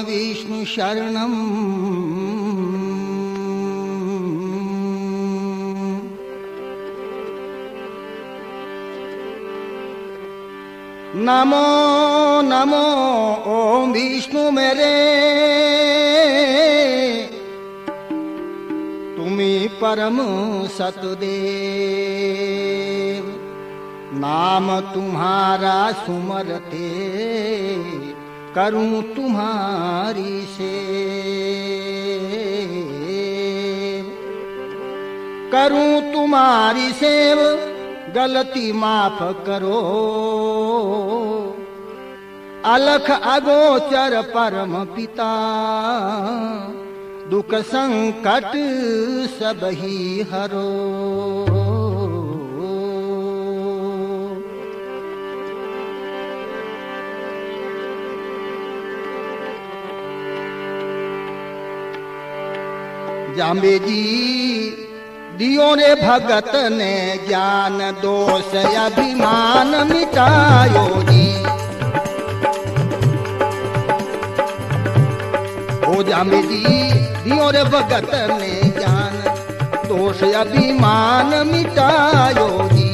विष्णु शरणम नमो नमो ओम विष्णु मेरे तुम्ही परम सतदेव। नाम तुम्हारा सुमरते करूं तुम्हारी सेव। करूं तुम्हारी सेव गलती माफ करो। अलख अगोचर परम पिता दुख संकट सब ही हरो। जाम्बे जी दियो रे भगत ने ज्ञान दोष अभिमान मिटायो जी। ओ जाम्बे जी दियो रे भगत ने ज्ञान दोष अभिमान मिटायो जी।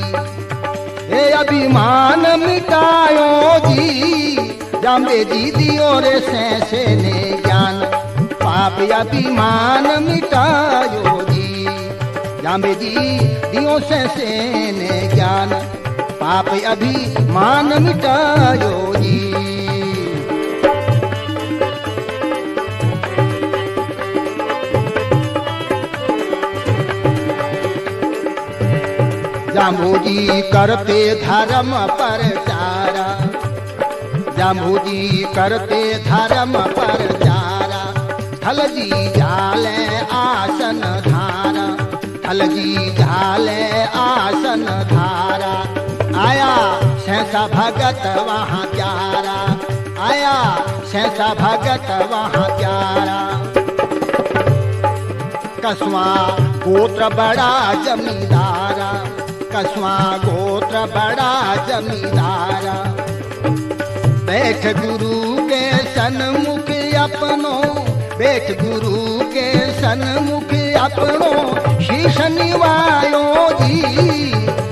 हे अभिमान मिटायो जी। जाम्बे जी दियो रे सैसे ने ज्ञान पाप अभिमान मिटायो जी। जाम्बे जी दियो से ने ज्ञान पाप अभिमान मिटायो जी। जाम्बू जी करते धर्म प्रचारा। जाम्बू जी करते धर्म प्रचारा। थल जी झाले आसन धारा। थल जी झाले आसन धारा। आया सहसा भगत वहाँ प्यारा। आया सहसा भगत वहाँ प्यारा। कसवा गोत्र बड़ा जमींदारा। कसवा गोत्र बड़ा जमींदारा। बैठ गुरु के सन्मुख अपनो। बैठ गुरु के सन्मुख अपनो शीश निवायो जी।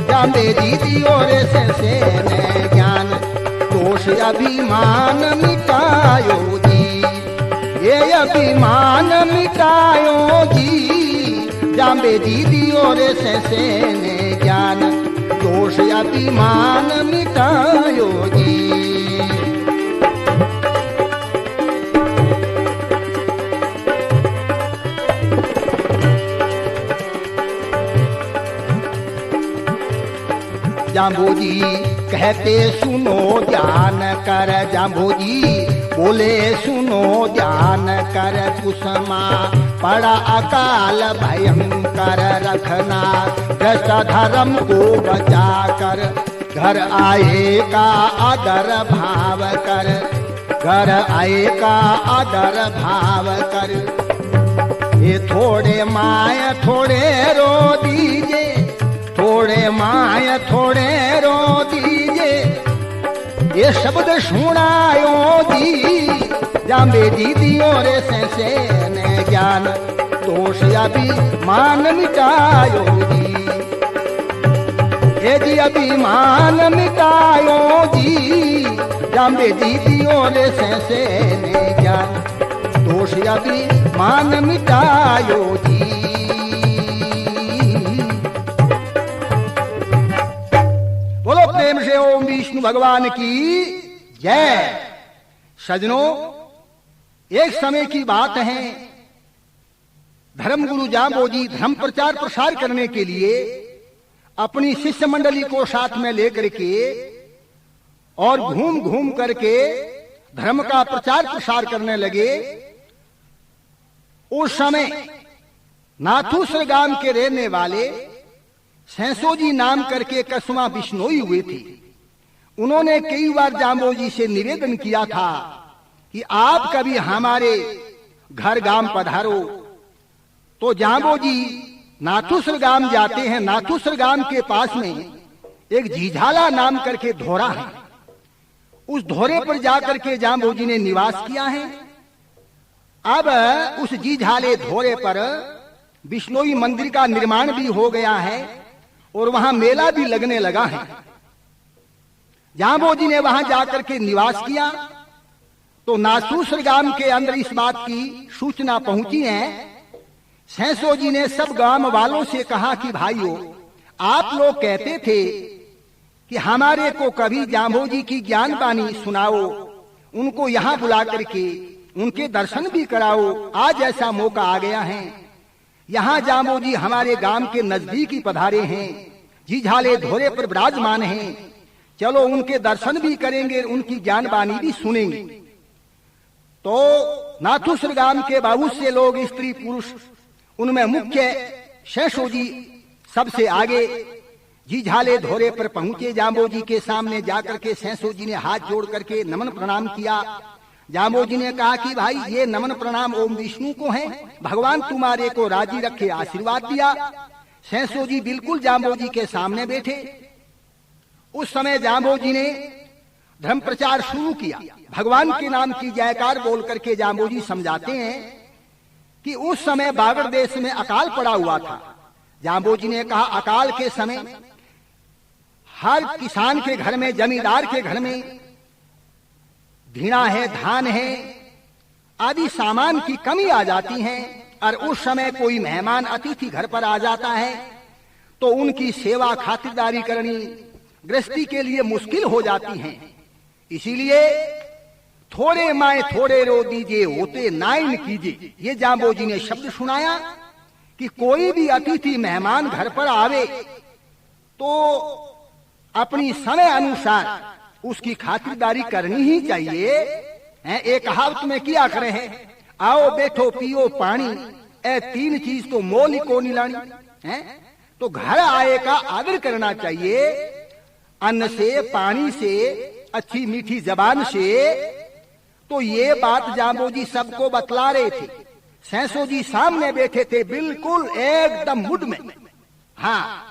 जाम्बे जी दियो रे से ने ज्ञान दोष अभिमान मिटायो जी। ये अभिमान मिटायो जी। जाम्बे जी दियो रे से ने ज्ञान दोष अभिमान मिटायो जी। जाम्बू जी कहते सुनो ध्यान कर। जाम्बू जी बोले सुनो ध्यान कर। कुसमा पड़ा अकाल भयंकर रखना दृष्ट धर्म को बचा कर। घर आए का आदर भाव कर। घर आए का आदर भाव कर। ये थोड़े माया थोड़े रो दीजिए। थोड़े माया थोड़े रो दीजिए। ये शब्द सुनायो जी। जाम्बे जी दियो रे से ने ज्ञान दोष अभिमान मिटायो जी। ये जी अभिमान मिटायो जी। जाम्बे जी दियो रे से ने ज्ञान दोष अभिमान मिटायो जी। बोलो प्रेम से ओम विष्णु भगवान की जय। सजनों एक समय की बात है। धर्मगुरु जाम्बोजी धर्म प्रचार प्रसार करने के लिए अपनी शिष्य मंडली को साथ में लेकर के और घूम घूम करके धर्म का प्रचार प्रसार करने लगे। उस समय नाथूसर गांव के रहने वाले सेंसोजी नाम करके कसवा बिश्नोई हुए थे। उन्होंने कई बार जाम्बोजी से निवेदन किया था कि आप कभी हमारे घर गांव पधारो। तो जाम्बोजी नाथूसर गांव जाते हैं। नाथूसर गांव के पास में एक झीझाला नाम करके धोरा है। उस धोरे पर जाकर के जाम्बोजी ने निवास किया है। अब उस जीझाले धोरे पर बिश्नोई मंदिर का निर्माण भी हो गया है और वहां मेला भी लगने लगा है। जाम्बो जी ने वहां जाकर के निवास किया तो नासूसर गांव के अंदर इस बात की सूचना पहुंची है। सेंसो जी ने सब गांव वालों से कहा कि भाइयों, आप लोग कहते थे कि हमारे को कभी जाम्बो जी की ज्ञान बानी सुनाओ, उनको यहां बुला करके उनके दर्शन भी कराओ। आज ऐसा मौका आ गया है, यहां जाम्बो जी हमारे गांव के नजदीक ही पधारे हैं, जीझाले धोरे पर विराजमान हैं। चलो उनके दर्शन भी करेंगे, उनकी ज्ञान बानी भी सुनेंगे। तो नाथुसर गांव के बहुत से लोग, स्त्री पुरुष, उनमें मुख्य सेंसो जी सबसे आगे जीझाले धोरे पर पहुंचे। जाम्बो जी के सामने जाकर के सेंसो जी ने हाथ जोड़ करके नमन प्रणाम किया। जाम्बो जी ने कहा कि भाई ये नमन प्रणाम ओम विष्णु को है, भगवान तुम्हारे को राजी रखे, आशीर्वाद दिया। सेंसो जी बिल्कुल जाम्बो जी के सामने बैठे। उस समय जाम्बो जी ने धर्म प्रचार शुरू किया। भगवान के नाम की जयकार बोल करके जाम्बो जी समझाते हैं कि उस समय बागड़ देश में अकाल पड़ा हुआ था। जाम्बो जी ने कहा अकाल के समय हर किसान के घर में, जमींदार के घर में धीना है, धान है, आदि सामान की कमी आ जाती है। और उस समय कोई मेहमान अतिथि घर पर आ जाता है तो उनकी सेवा खातिरदारी करनी गृहस्थी के लिए मुश्किल हो जाती है। इसीलिए थोड़े माए थोड़े रो दीजिए, होते नाइन कीजिए। ये जाम्बो जी ने शब्द सुनाया कि कोई भी अतिथि मेहमान घर पर आवे तो अपनी समय अनुसार उसकी खातिरदारी करनी ही चाहिए। एक कहावत में किया करे है, आओ बैठो पियो पानी, ए तीन चीज तो मोल को नहीं लानी है। तो घर आए का आदर करना चाहिए, अन्न से, पानी से, अच्छी मीठी जबान से। तो ये बात जाम्बो जी सबको बतला रहे थे। सेंसो जी सामने बैठे थे बिल्कुल एकदम मुड में। हाँ,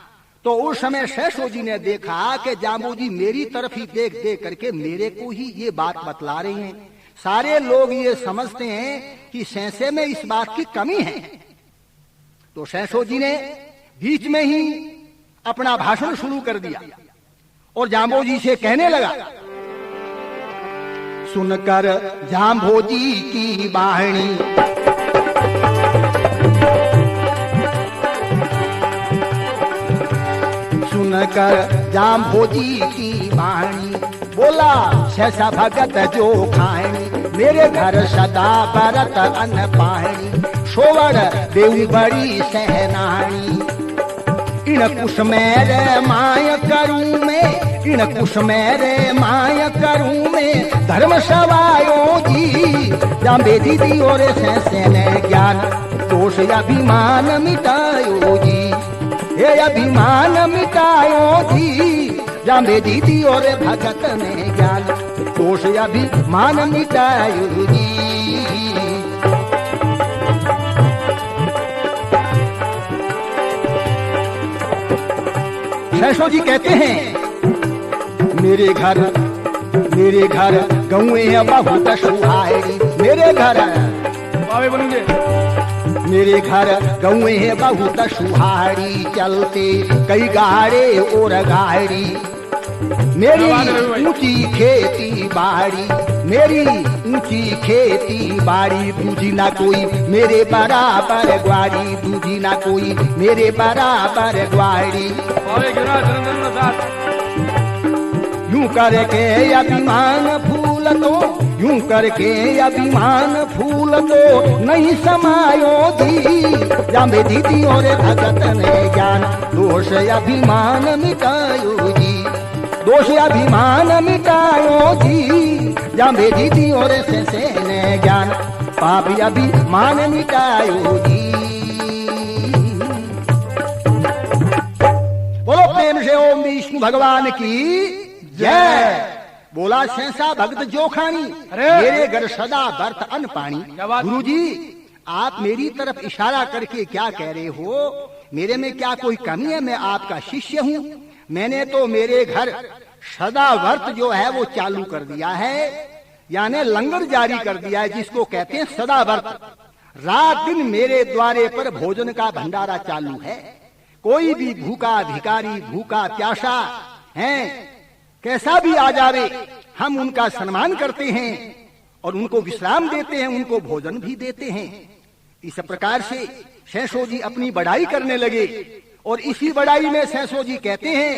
तो उस समय सेंसो जी ने देखा कि जाम्बो जी मेरी तरफ ही देख देख करके मेरे को ही ये बात बतला रही हैं। सारे लोग ये समझते हैं कि सेंसे में इस बात की कमी है। तो सेंसो जी ने बीच में ही अपना भाषण शुरू कर दिया और जाम्बो जी से कहने लगा, सुनकर जाम्बो जी की वाणी सुनकर जाम्बो जी की वाणी, बोला सहसा भगत जो खाणी, मेरे घर सदा बरत अन्न पाणी, सोवड़ देवी बड़ी सहनाणी। इन कुश मेरे माय करूं मैं, इन कुश मेरे माय करूं मैं, धर्म सवायो जी जाम्बे दीदी और सेंसे ने ज्ञान, दोष अभिमान मिटायो जी, ये अभिमान मिटायो जी जाम्बे दीदी और भगत ने ज्ञान, दोष अभिमान मिटायो जी। सेंसो जी कहते हैं मेरे घर गौए बहुत सुहारी, मेरे घर गौए बहुत सुहारी, चलते कई गाड़े और गाड़ी, मेरी ऊंची खेती बाड़ी, मेरी ऊंची खेती बाड़ी, दूजी ना कोई मेरे बराबर ग्वाड़ी, दूजी ना कोई मेरे बराबर ग्वाड़ी। यूं करके अभिमान फूल तो, यूं करके अभिमान फूल तो नहीं समायो जी जाम्बे दीदी और भगत ने ज्ञान, दोष अभिमान मिटायो जी, दोष अभिमान मिटायो जी जाम्बे दीदी और सेंसे ने ज्ञान, पाप अभिमान मिटायो जी। बोलो प्रेम से ओम विष्णु भगवान की जय। बोला सेंसा भगत जो खानी, मेरे घर सदा बरत अन्न पानी। गुरुजी आप मेरी तरफ इशारा करके क्या कह रहे हो? मेरे में क्या कोई कमी है? मैं आपका शिष्य हूँ। मैंने तो मेरे घर सदा व्रत जो है वो चालू कर दिया है। यानी लंगर जारी कर दिया है, जिसको कहते हैं सदाव्रत। रात दिन मेरे द्वारे पर भोजन का भंडारा चालू है। कोई भी भूखा भिखारी, भूखा प्यासा है, कैसा भी आ जावे, हम उनका सम्मान करते हैं और उनको विश्राम देते हैं, उनको भोजन भी देते हैं। इस प्रकार से सैंसो जी अपनी बड़ाई करने लगे और इसी बड़ाई में सैंसो जी कहते हैं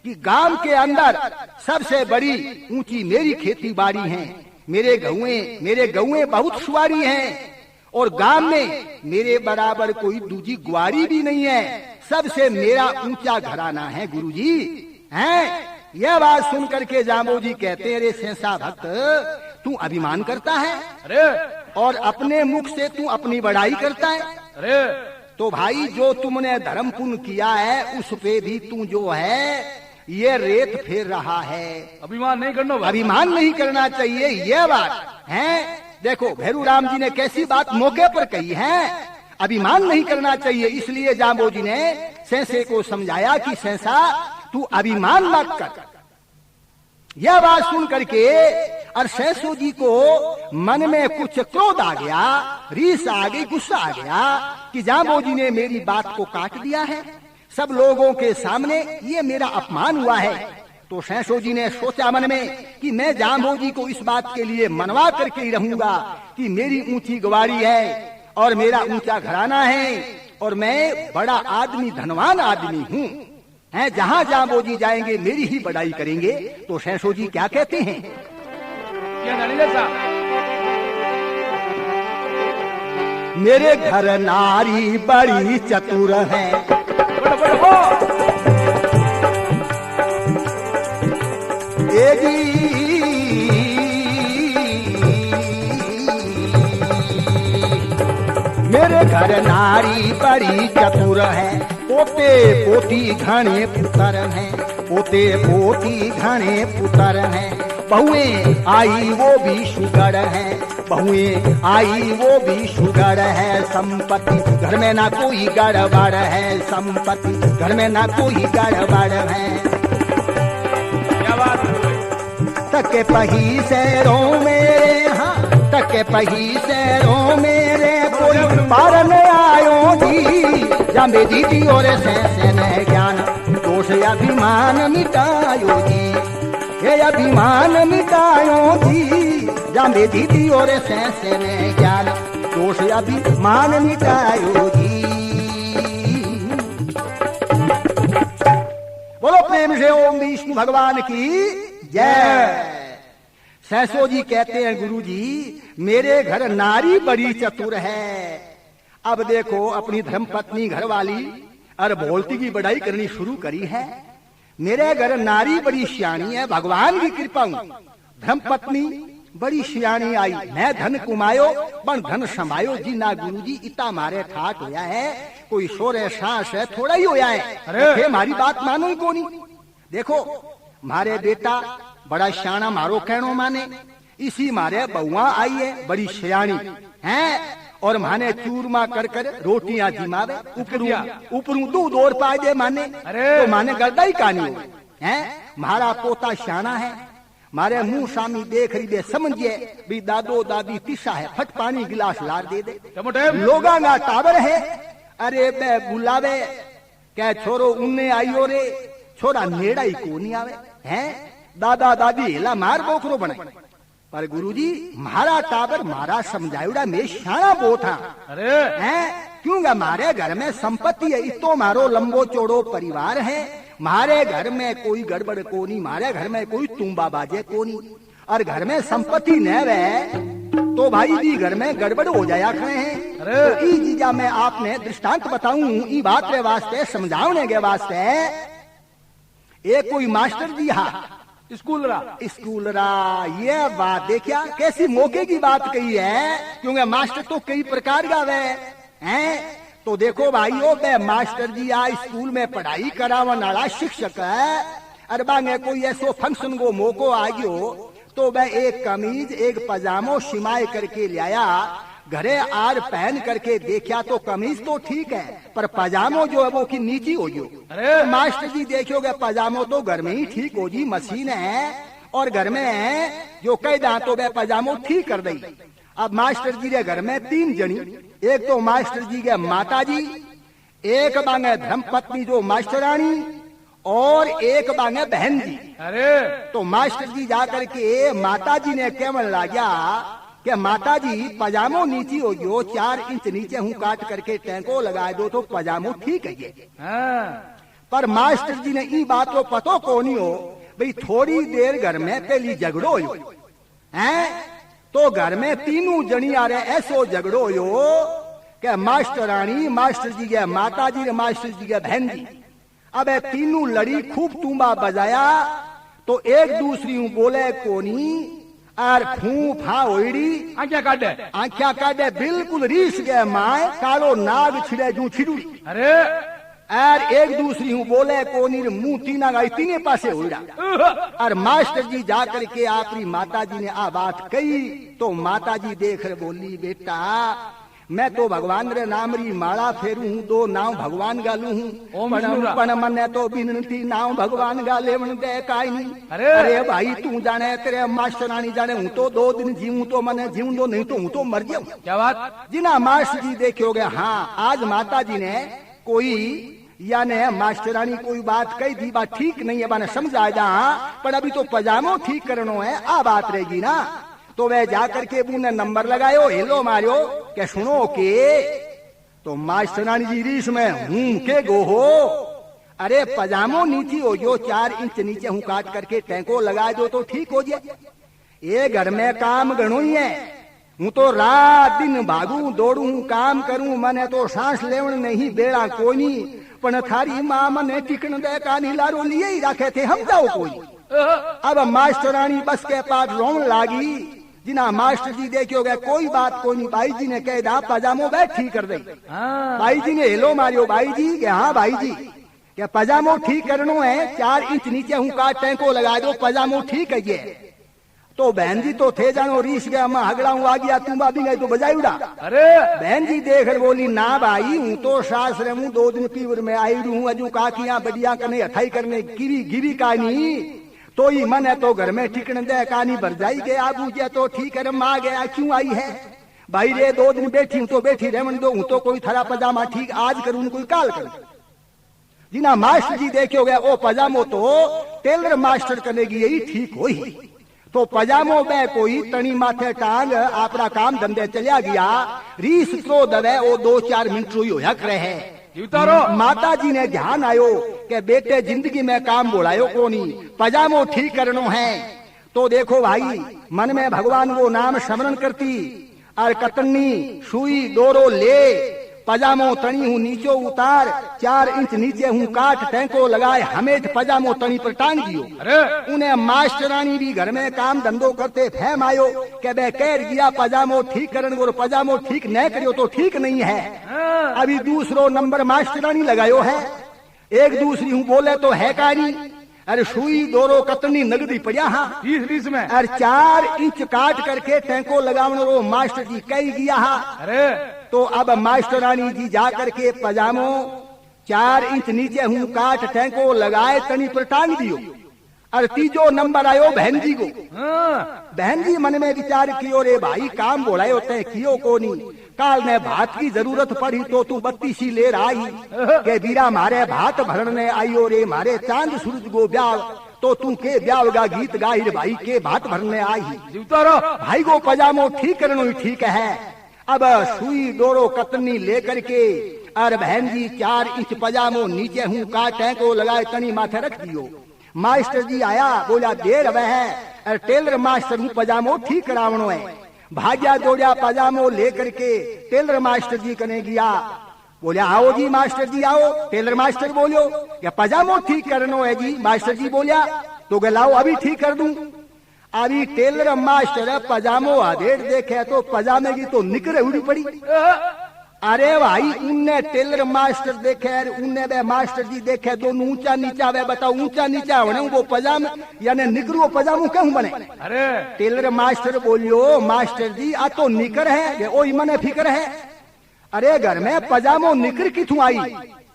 कि गांव के अंदर सबसे बड़ी ऊंची मेरी खेती बाड़ी है। मेरे गौएं बहुत सुवारी हैं और गांव में मेरे बराबर कोई दूजी ग्वारी भी नहीं है। सबसे मेरा ऊंचा घराना है गुरुजी। हैं? यह बात सुन करके जाम्बोजी कहते हैं, अरे सेंसा भक्त, तू अभिमान करता है? अरे और अपने मुख से तू अपनी बड़ाई करता है? अरे तो भाई, जो तुमने धर्म पुण्य किया है उस पे भी तू जो है ये रेत फेर रहा है। अभिमान नहीं करना भाई। अभिमान नहीं करना चाहिए, यह बात है। देखो भैरू राम जी ने कैसी बात मौके पर कही है, अभिमान नहीं करना चाहिए। इसलिए जाम्बोजी ने सेंसे को समझाया कि सेंसा, तू अभिमान मत कर। यह बात सुन करके और सैंसो जी को मन में कुछ क्रोध आ गया, रीस आ गई, गुस्सा आ गया कि जाम्बोजी ने मेरी बात को काट दिया है, सब लोगों के सामने ये मेरा अपमान हुआ है। तो सैंसो जी ने सोचा मन में कि मैं जाम्बोजी को इस बात के लिए मनवा करके ही रहूंगा कि मेरी ऊंची ग्वारी है और मेरा ऊंचा घराना है और मैं बड़ा आदमी, धनवान आदमी हूँ। हैं, जहाँ जाम्बोजी जाएंगे मेरी ही बड़ाई करेंगे। तो सैंसो जी क्या कहते हैं? मेरे घर नारी बड़ी चतुर है, मेरे घर नारी बड़ी चतुर है, पोते पोती घने पुत्र हैं, पोते पोती घने पुत्र हैं। बहुएं आई वो भी सुगढ़ है, बहुएं आई वो भी सुगढ़ है। संपत्ति घर में ना कोई गड़बड़ है, संपत्ति घर में ना कोई गड़बड़ है। क्या बात? तके पही सैरों मेरे, हाँ तके पही सैरों मेरे, कोई पार न आयो जी। जाम्बे दीदी और सैंसे ने ज्ञान दोष अभिमान मिटायो जी, ये अभिमान मिटायो जी। जाम्बे दीदी और सैंसे ने ज्ञान दोष अभिमान मिटायो जी। बोलो प्रेम से ओम विष्णु भगवान की जय। सैंसो जी कहते हैं, गुरु जी मेरे घर नारी बड़ी चतुर है। अब देखो अपनी धर्मपत्नी घरवाली और बोलती की बड़ाई करनी शुरू करी है। मेरे घर नारी बड़ी सियाणी है, भगवान की कृपा हूं। धर्मपत्नी बड़ी सियाणी आई, मैं धन कुमायो पण धन समायो जी ना गुरु जी। इतना मारे ठाट होया है, कोई शोरे सांस है थोड़ा ही होया है। अरे हमारी बात मानो ही कोनी। देखो मारे बेटा बड़ा सियाणा, मारो कहनो माने। इसी मारे बहुआ आई है बड़ी सियाणी है और माने चूरमा कर कर रोटियां जिमावे, ऊपरू दूध और पाए दे माने। तो माने गर्दा ही कहानी है। मारा पोता सियाणा है, मारे मुंह सामी देख रही दे, समझिए भी दादो दादी तिसा है, फट पानी गिलास लार दे दे। लोगा ना टावर है, अरे बे बुलावे क्या छोरो उन्ने आइयो रे, छोरा नेड़ा ही को नहीं आवे है। दादा दादी हिला मार बोखरो बने, पर गुरुजी मारा टाबर मारा समझायुड़ा में शाना बो था। अरे हैं क्योंकि हमारे घर में संपत्ति है, इतो मारो लंबो चौड़ो परिवार है। मारे घर में कोई गड़बड़ को नहीं, मारे घर में कोई तुम्बा बाजे को नहीं, और घर में संपत्ति न रहे तो भाई भी घर में गड़बड़ हो जाया खड़े हैं। तो ई जीजा मैं आपने दृष्टांत बताऊं, ई बात के वास्ते समझाने के वास्ते एक कोई मास्टर जी हा स्कूल रा ये बात देखिया कैसी मौके की बात कही है, क्योंकि मास्टर तो कई प्रकार का हैं। तो देखो भाइयों, बे मास्टर जी आ स्कूल में पढ़ाई करावन वाला शिक्षक है। अरे बांगे कोई ऐसो फंक्शन को मौको आ गयो तो वह एक कमीज एक पजामो सिमाए करके ले आया। घरे आर पहन करके देखा तो कमीज तो ठीक है, पर पजामो जो है वो की नीची हो गयो। अरे मास्टर जी देखोगे पजामो तो घर में ही ठीक हो जी, मशीन है और घर में जो कई दांतों में पजामो ठीक कर दई। अब मास्टर जी के घर में 3 जनी, एक तो मास्टर जी के माता जी, एक बांगे धर्मपत्नी जो मास्टरानी और एक बांगे बहन जी। अरे तो मास्टर जी जाकर के माता जी ने केवल लाया कि माता जी पजामो नीची हो गयो, 4 इंच नीचे हूँ काट करके टैंको लगा दो तो पजामो ठीक है ये। हाँ। पर मास्टर जी ने ई बात को पतो को नहीं हो भाई थोड़ी देर घर में पहली झगड़ो हो हैं, तो घर में 3 जनी आ रहे ऐसो झगड़ो हो कि मास्टरानी, मास्टर जी के माता जी, मास्टर जी के बहन जी। अब 3 लड़ी खूब तुम्बा बजाया तो एक दूसरी बोले कोनी और फू फा ओड़ी आंखें काटे बिल्कुल रीस गए माए कालो नाग छिड़े जू छिड़ुड़ी। अरे और एक दूसरी बोले कोनी मुंह तीना गाई तीने पासे उड़ा। और मास्टर जी जाकर के आपरी माता जी ने आ बात कही तो माता जी देख रहे बोली बेटा मैं तो भगवान रे नाम री माला फेरू हूँ, 2 नाव भगवान गालू हूँ, पण मने तो बिनती नाव भगवान गाले मन दे काई नहीं। अरे भाई तू जाने तेरे मास्टरानी जाने हूँ तो 2 दिन जीऊं तो मने जीऊं दो, नहीं तो हूँ तो मर जाऊं। क्या बात जी ना मास्टर जी देखोगे। हाँ आज माता जी ने कोई यानी मास्टरानी कोई बात कही थी, बात ठीक नहीं है, मैंने समझा जा, पर अभी तो पजामो ठीक करनो है, आ बात रहेगी ना। तो वह जाकर के ने नंबर लगायो, हेलो मारियो के सुनो के तो मास्टरानी जी रीस में हूं के गो हो। अरे पजामो नीची हो जो 4 इंच नीचे हूं काट करके टैंको लगा दो तो ठीक हो जाए। ये घर में काम गणो ही है, हूँ तो रात दिन भागू दौड़ू काम करूं, मने तो सांस लेवन नहीं बेड़ा कोई, पण थारी मां मने टिकन दे कानी लारो लिए ही रखे थे हम जाओ कोई। अब मास्टरानी बस के पास रोन लागी। जिना मास्टर जी देखियो गए कोई बात कोई नहीं, भाई जी ने कह दा पजामो बैठ ठीक कर दे। भाई जी ने हेलो मारियो भाई जी के हाँ भाई जी क्या पजामो ठीक करनो है, 4 इंच नीचे हूँ काट टैंको लगा दो पजामो ठीक है ये। तो बहन जी तो थे जानो रीस गया मैं हगड़ाऊ आ गया तुम भी गई तो बजाई उड़ा। अरे बहन जी देख बोली ना भाई हूँ तो सास रे हूँ 2 दिन पीवर में आई रू हूँ अजू काकियां बढ़िया करने हथाई करने गिरी गिरी कानी तो ही मन है तो घर में टिकन दे कानी भर जाई गए आबू जे तो ठीक है माँ गया क्यों आई है भाई रे 2 दिन बैठी हूँ तो बैठी रहन दो हूँ तो कोई थरा पजामा ठीक आज करूँ कोई काल करूँ। जी ना मास्टर जी देखो गया ओ पजामो तो टेलर मास्टर करेगी यही ठीक हो ही। तो पजामो में कोई तनी माथे टांग अपना काम धंधे चलिया गया रीस तो दवे वो 2-4 मिनट रोई होया करे है। माता जी ने ध्यान आयो कि बेटे जिंदगी में काम बोलायो कोनी पजामो ठीक करनो है। तो देखो भाई मन में भगवान वो नाम स्मरण करती और कतनी सुई डोरो ले पजामो तनी हूँ नीचो उतार 4 इंच नीचे हूँ काट टैंको लगाए हमेट पजामो तनी पर टांग दियो। उन्हें मास्टरानी भी घर में काम धंधो करते फैम आयो कि बे कह गया पजामो ठीक करन वो पजामो ठीक न करियो तो ठीक नहीं है। अभी दूसरो नंबर मास्टरानी लगायो है एक दूसरी हूँ बोले तो है कहानी। अरे सुई दोरो कतनी नगदी पड़िया हाँ 20 में अरे 4 इंच काट करके टैंको लगावनो रो मास्टर जी कही गया हाँ। अरे तो अब मास्टरानी जी जा करके पजामो 4 इंच नीचे हूँ काट टैंको लगाए तनी पर टांग दियो। और तीजो नंबर आयो बहन जी को। बहन जी मन में विचार कियो रे भाई काम बोलाए होते कियो को नहीं काल ने भात की जरूरत पड़ी तो तू 32 ले आई के बीरा मारे भात भरने आयो रे मारे चांद सूरज गो ब्याह तो तू के ब्याह गा गीत गाई रे भाई के भात भरने आई भाई को पजामो ठीक करनो ही ठीक है। अब सुई डोरो कतनी लेकर के और बहन जी 4 इंच पजामो नीचे हूँ काटे को लगाए तनी माथे रख दियो। मास्टर जी आया बोला देर वह है टेलर मास्टर हूँ पजामो ठीक करावनो है। भाग्या दौड़िया पजामो लेकर के टेलर मास्टर जी कने गया बोले आओ जी मास्टर जी आओ। टेलर मास्टर बोलो या पजामो ठीक करनो है जी। मास्टर जी बोलिया तो गलाओ अभी ठीक कर दूं। अभी टेलर मास्टर पजामो आधेड़ देखे तो पजामे की तो निकरे उड़ी पड़ी। अरे भाई उनने टेलर मास्टर देखे उनने वे मास्टर जी देखे दोनों ऊंचा नीचा वे बताओ ऊंचा नीचा बने वो पजामा यानी निकरो पजामो क्यों बने। अरे टेलर मास्टर बोलियो मास्टर जी आ तो निकर है ओ मने फिक्र है। अरे घर में पजामो निकर किथू आई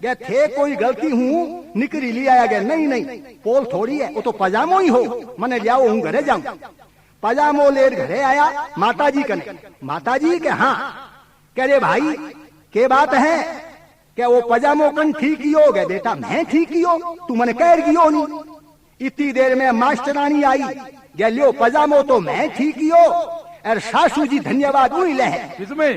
गया थे कोई गलती हूँ निकरी लिया आया गया नहीं नहीं पोल थोड़ी है वो तो पजामो ही हो मने लियाओ हूँ घरे जाऊं पजामो लेर घरे आया माताजी कने माताजी के हाँ कह रे भाई के बात है क्या वो पजामो कन ठीक ही हो गया बेटा मैं ठीक ही हो तू मने कह गियो नहीं इतनी देर में मास्टरानी आई गया लियो पजामो तो मैं ठीक ही हो और सासू जी धन्यवाद उड़ी ले किसमें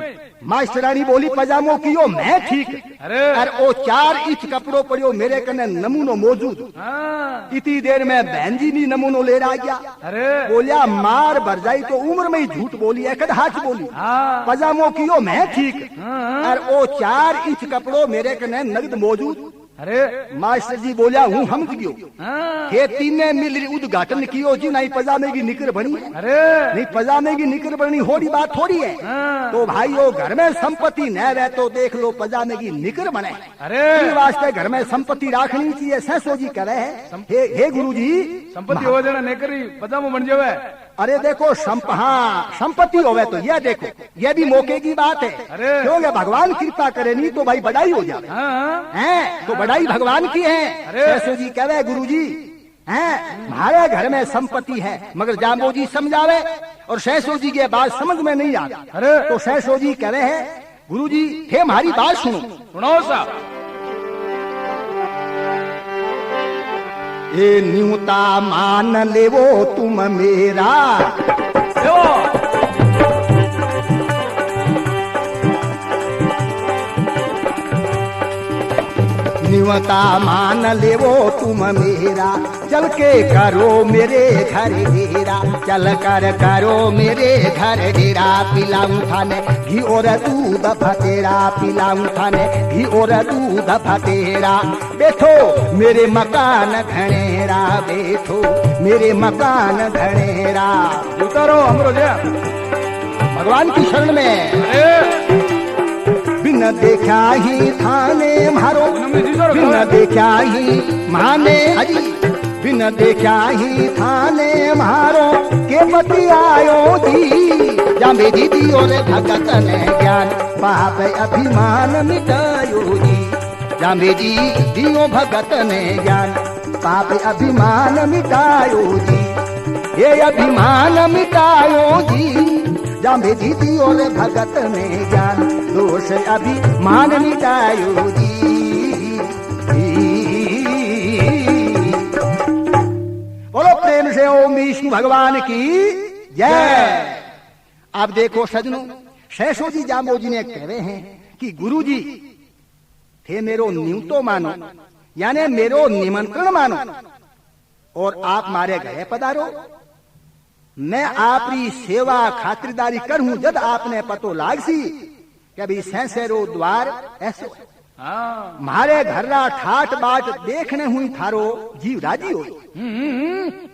मास्टरानी बोली पजामो कियो मैं ठीक अरे और ओ 4 इंच कपड़ो पड़ियो मेरे कने नमूनो मौजूद हाँ। इतनी देर में बहन जी भी नमूनो ले रहा गया अरे बोलिया मार भर जाई तो उम्र में ही झूठ बोली एक हाथ बोली हाँ। पजामो कियो मैं ठीक हाँ। और ओ 4 इंच कपड़ो मेरे कने नगद मौजूद अरे मास्टर जी बोलिया हूँ हम गयो हाँ। खेती ने मिल उद्घाटन कियो जी नहीं पजामे की निकर बनी अरे नहीं पजामे की निकर बनी होरी बात थोड़ी है हाँ। तो भाई वो घर में संपत्ति न रहे तो देख लो पजामे की निकर बने अरे इस वास्ते घर में संपत्ति रखनी चाहिए ससो जी कह रहे हैं हे गुरु जी संपत्ति हो जाना नहीं करी पजामो बन जावे अरे देखो हाँ संपत्ति होवे तो यह देखो यह भी मौके की बात है अरे क्योंकि भगवान कृपा करे नहीं तो भाई बड़ाई हो जाए हाँ। हैं तो बड़ाई भगवान की है अरे ससो जी कह रहे गुरु जी हैं हमारे घर में संपत्ति है मगर जाम्बो जी समझावे और सैसो जी की बात समझ में नहीं आती अरे तो सैसो जी कह रहे हैं गुरु जी थे हमारी बात सुनो सुनाओ साहब ए न्यूता मान लेवो तुम मेरा न्यूता मान लेवो तुम मेरा चल के करो मेरे घर डेरा चल कर करो मेरे घर डेरा पिलाऊं थाने घी और दूध फतेरा पिलाऊं थाने घी और दूध फतेरा बैठो मेरे मकान घनेरा बैठो मेरे मकान घनेरा उतारो हमरो जा भगवान की शरण में अरे बिन देखा ही थाने मारो बिन देखा ही माने अजी बिन देखा ही थाने मारो के पति आयो जी जामे दीदी और भगत ने ज्ञान पाप अभिमान मिटायो जी जामे जी दियो भगत ने ज्ञान पाप अभिमान मिटायो जी ये अभिमान मिटायो जी जामे दीदी और भगत ने ज्ञान दोष अभिमान मिटायो जी बोलो प्रेम से ओम विष्णु भगवान की जय। अब देखो सजनों सैसो जी जाम्बो जी ने कह रहे हैं कि गुरु जी थे मेरो न्यूतो मानो यानी मेरो निमंत्रण मानो और आप मारे घरे पधारो मैं आपकी सेवा खातिरदारी करूं जब आपने पतो लाग सी कि अभी सैसेरो द्वार ऐसे हाँ। मारे घर्रा ठाट बाट देखने हुई थारो जीव राजी हो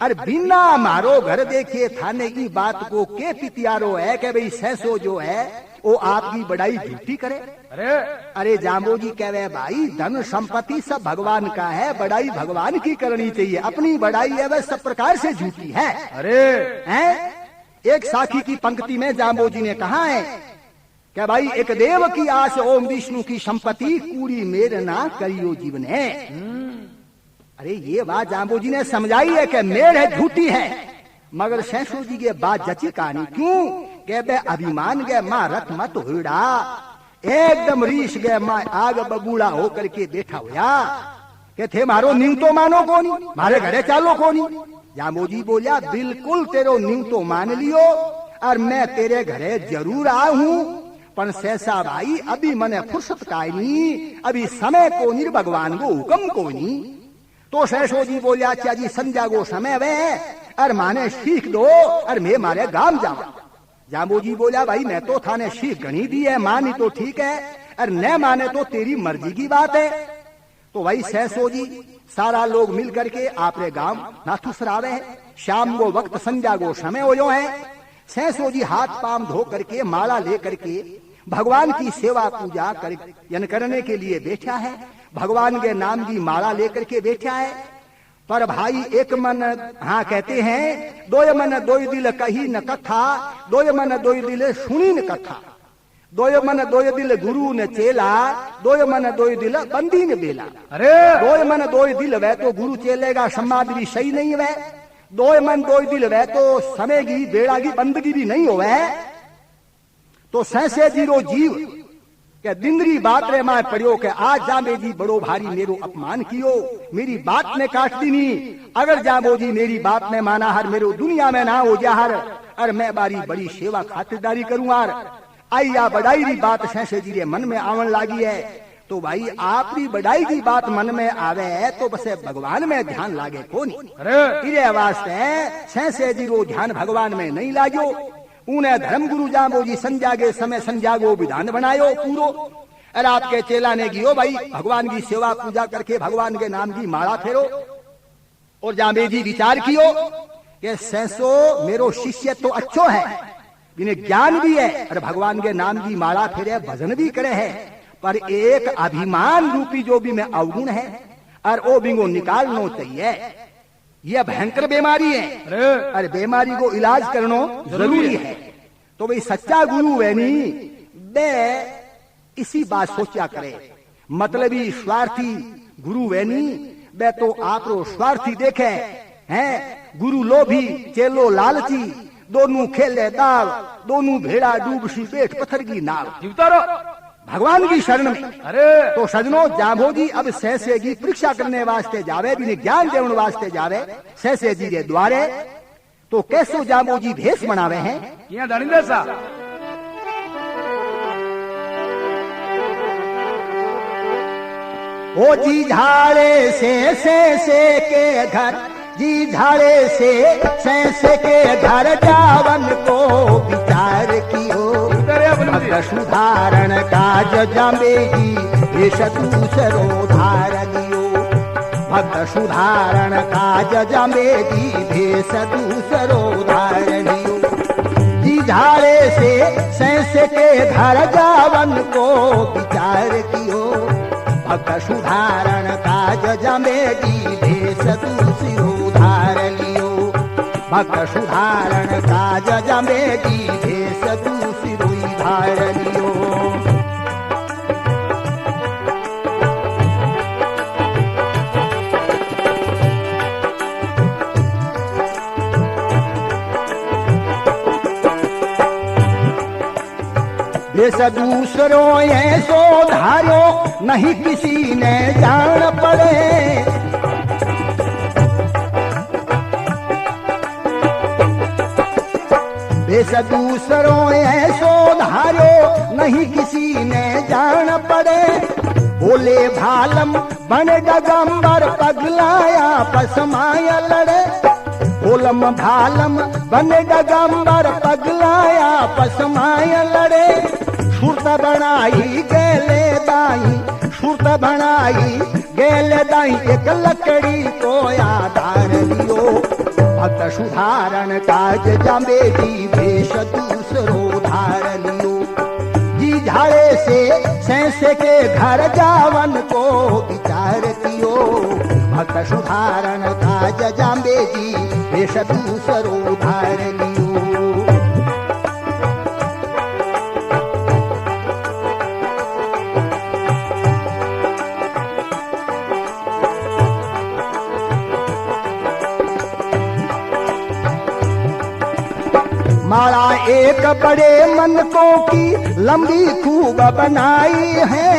अरे बिना मारो घर देखे थाने की बात को के पितियारो है कि भाई सैसो जो है वो आपकी बड़ाई झूठी करे अरे अरे जाम्बो जी कह रहे भाई धन संपत्ति सब भगवान का है बड़ाई भगवान की करनी चाहिए अपनी बड़ाई है वह सब प्रकार से झूठी है अरे हैं एक साखी की पंक्ति में जाम्बो जी ने कहा है क्या भाई एक देव की आस ओम विष्णु की संपत्ति पूरी मेर ना करियो जीवन है। अरे ये बात जाम्बो जी ने समझाई है कि मेर है झूठी है मगर सैसो जी के बात जची कहानी क्यों के बे अभिमान गए माँ रथ मत हुड़ा एकदम रीस गए माँ आग बबूला होकर के बैठा हुआ के थे मारो न्यू तो मानो को नहीं मारे घरे चालो को नहीं जाम्बो जी बोलिया बिल्कुल तेरो न्यू तो मान लियो और मैं तेरे घरे जरूर आ हूँ पर सैसा भाई अभी मने फुर्सत का नहीं अभी समय को नहीं भगवान को हुक्म को नहीं तो सैसो जी बोलिया अच्छा जी संध्या को समय वे और माने सीख दो और मैं मारे गांव जाऊं जाम्बो जी बोला भाई मैं तो थाने सीख गणी दी है मानी तो ठीक है और न माने तो तेरी मर्जी की बात है। तो भाई सैसो जी सारा लोग मिल करके आपरे गांव नाथुसर आ रहे हैं शाम को वक्त संध्या को समय हो जो है सैसो जी हाथ पांव धो करके माला ले करके भगवान की सेवा पूजा करने के लिए बैठा है भगवान के नाम की माला लेकर के बैठा है पर भाई एक मन हाँ कहते हैं दो मन दो दिल कही न कथा दो मन दो दिल सुनी न कथा दोय मन दोय दिल गुरु ने चेला, दोय मन दोय दिल बंदी ने बेला। अरे दोय मन दोय दिल वह तो गुरु चेलेगा समाधि भी सही नहीं वह। दोय मन दोय दिल वह तो समय की बेड़ा की बंदगी भी नहीं होवे। तो सहसे जीरो जीव के दिंदरी बात रे माए पड़ियो के आज जामे जी बड़ो भारी मेरो अपमान कियो, मेरी बात ने काट दी नी। अगर जामो जी मेरी बात ने माना हर मेरो दुनिया में ना हो जा हर, और मैं बारी बड़ी सेवा खातिरदारी करूं हर। आई या बड़ाई री बात सहसे जी रे मन में आवन लागी है। तो भाई आपकी बड़ाई की बात मन में आवे तो बस भगवान में ध्यान लागे कोनी। अरे वास्ते सहसे जी रो ध्यान भगवान में नहीं लागो। उन्हें धर्म गुरु जामो जी संजागे समय संजागो विधान बनायो पूरो। अरे आपके चेला ने गियो भाई भगवान की सेवा पूजा करके भगवान के नाम की माला फेरो। और जामे जी विचार कियो कि सहसो मेरो शिष्य तो अच्छो है, इन्हें ज्ञान भी है और भगवान के नाम की माला फेरे भजन भी करे है, पर एक अभिमान रूपी जो भी मैं अवगुण है और वो बिंगो निकालना चाहिए। यह भयंकर बीमारी है। अरे बीमारी को इलाज करना जरूरी है। तो भाई सच्चा गुरु वैनी बे इसी बात सोचा करे। मतलबी स्वार्थी गुरु वैनी बे तो आप रो स्वार्थी देखे हैं। गुरु लोभी चेलो लालची, दोनों खेले दाल, दोनों भेड़ा डूबसी पेट पत्थर की नाव। भगवान की शरण में। अरे तो सजनो जामो जी अब सहसे की परीक्षा करने वास्ते जावे, भी ज्ञान देने वास्ते जावे सहसे जी के द्वारे। तो कैसो जामो जी भेष बनावे हैं यहाँ धनी सा। ओ जी झाड़े से के घर, जी झाड़े से के घर जावन को विचार कियो। भक्त सुधारण काज जामे जी भेष दूसरो धार लियो। भक्त सुधारण काज जामे जी भेष दूसरो धार लियो। जी झाड़े से के घर जावन को विचार कियो। भक्त सुधारण काज जामे जी भेष दूसरो धार लियो। भक्त सुधारण काज जामे जी भेष दूसरो धार लियो। भेष दूसरो ऐसो धारो नहीं किसी ने जान पड़े। भेष दूसरो ऐसो धारो नहीं किसी ने जान पड़े। बोले भालम बन डगंबर पगलाया पसमाया लड़े। बोलम भालम बन डगंबर पगलाया पसमाया लड़े। सुरत बनाई गेले दाई, सुरत बनाई गेले दाई एक लकड़ी को आधार लियो। भक्त सुधारण काज जामे जी भेष दूसरो धार लियो। जी झाड़े से के घर जावन को विचार कियो। भक्त सुधारण काज जामे जी भेष दूसरो धार लियो। माला एक बड़े मनकों की लंबी खूब बनाई है।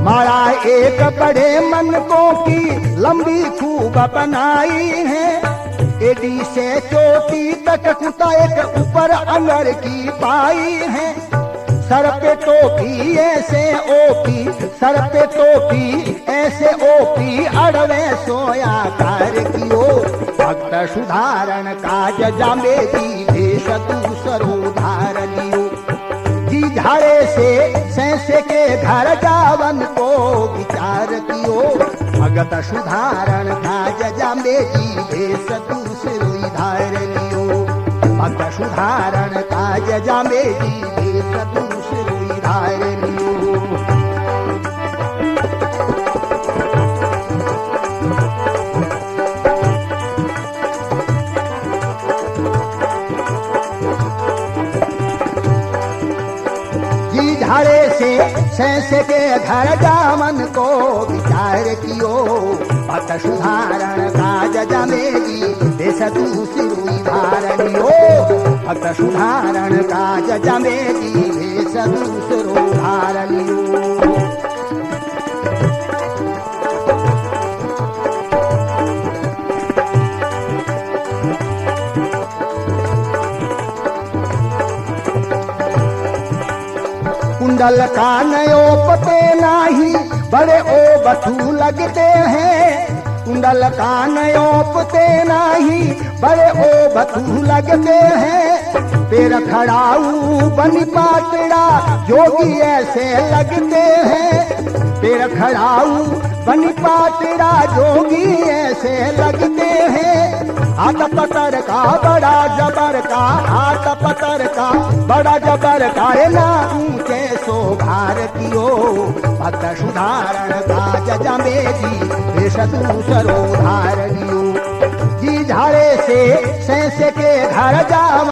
माला एक बड़े मनकों की लंबी खूब बनाई है। एडी से चोटी तक कुता एक ऊपर अंगर की पाई है। सर पे टोपी ऐसे ओपी, सर पे टोपी ऐसे ओपी अड़वे सोया कार कियो। भक्त सुधारण काज जामे जी भेष दूसरो धार लियो। जी झाड़े से के घर जावन को विचार कियो। भक्त सुधारण काज जामे जी भेष दूसरो धार लियो। भक्त सुधारण काज जामे जी भेष दूसरो धार लियो। सैंस के घर जामन को विचार कियो भक्त सुधारण काज जमेगी देश दूसरी धारणियो भक्त सुधारण काज जमेगी देश दूसरो धारणियो। कुंडल कानयो पते नाही बड़े ओ बथू लगते हैं कुंडल कानयो पते नाही बड़े ओ बथू लगते हैं पैर खड़ाऊ बनी पातड़ा जोगी ऐसे लगते हैं पैर खड़ाऊ बनी पातड़ा जोगी ऐसे लगते हैं हाथ पतर का बड़ा जबर का हाथ पतर का बड़ा जबर का ना ऊंचे सो भारतीयो भक्त सुधारण काज जमेगी देश दूसरो धारणियो। जी झाड़े से सैंस के घर जाम